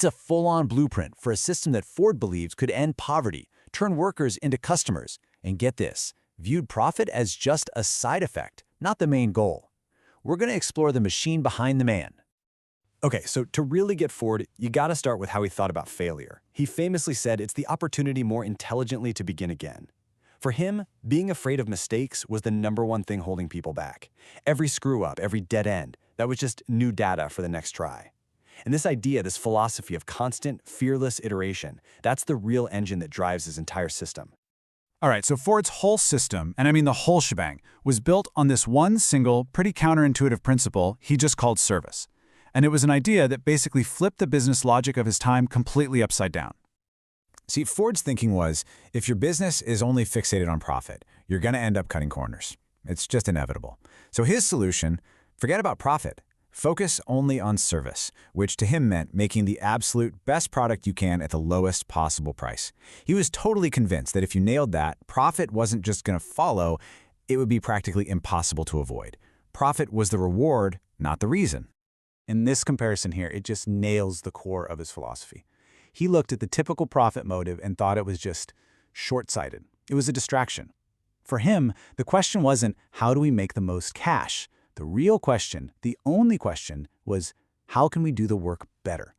It's a full-on blueprint for a system that Ford believes could end poverty, turn workers into customers, and get this, viewed profit as just a side effect, not the main goal. We're going to explore the machine behind the man. Okay, so to really get Ford, you gotta start with how he thought about failure. He famously said it's the opportunity more intelligently to begin again. For him, being afraid of mistakes was the #1 thing holding people back. Every screw-up, every dead end, that was just new data for the next try. And this idea, this philosophy of constant, fearless iteration, that's the real engine that drives his entire system. All right, so Ford's whole system, and I mean the whole shebang, was built on this one single, pretty counterintuitive principle he just called service. And it was an idea that basically flipped the business logic of his time completely upside down. See, Ford's thinking was, if your business is only fixated on profit, you're going to end up cutting corners. It's just inevitable. So his solution, forget about profit. Focus only on service, which to him meant making the absolute best product you can at the lowest possible price. He was totally convinced that if you nailed that, profit wasn't just going to follow, it would be practically impossible to avoid. Profit was the reward, not the reason. In this comparison here, it just nails the core of his philosophy. He looked at the typical profit motive and thought it was just short-sighted. It was a distraction. For him, the question wasn't, how do we make the most cash? The real question, the only question, was, how can we do the work better?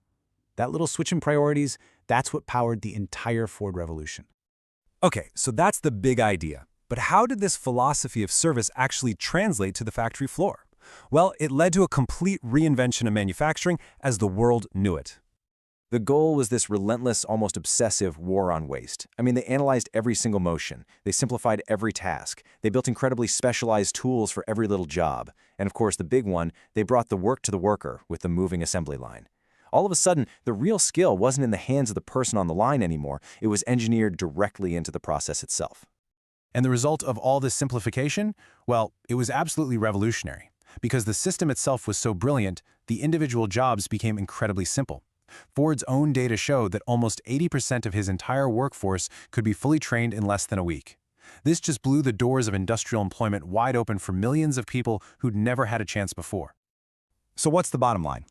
That little switch in priorities, that's what powered the entire Ford revolution. Okay, so that's the big idea. But how did this philosophy of service actually translate to the factory floor? Well, it led to a complete reinvention of manufacturing as the world knew it. The goal was this relentless, almost obsessive war on waste. I mean, they analyzed every single motion. They simplified every task. They built incredibly specialized tools for every little job. And of course, the big one, they brought the work to the worker with the moving assembly line. All of a sudden, the real skill wasn't in the hands of the person on the line anymore. It was engineered directly into the process itself. And the result of all this simplification? Well, it was absolutely revolutionary. Because the system itself was so brilliant, the individual jobs became incredibly simple. Ford's own data showed that almost 80% of his entire workforce could be fully trained in less than a week. This just blew the doors of industrial employment wide open for millions of people who'd never had a chance before. So what's the bottom line?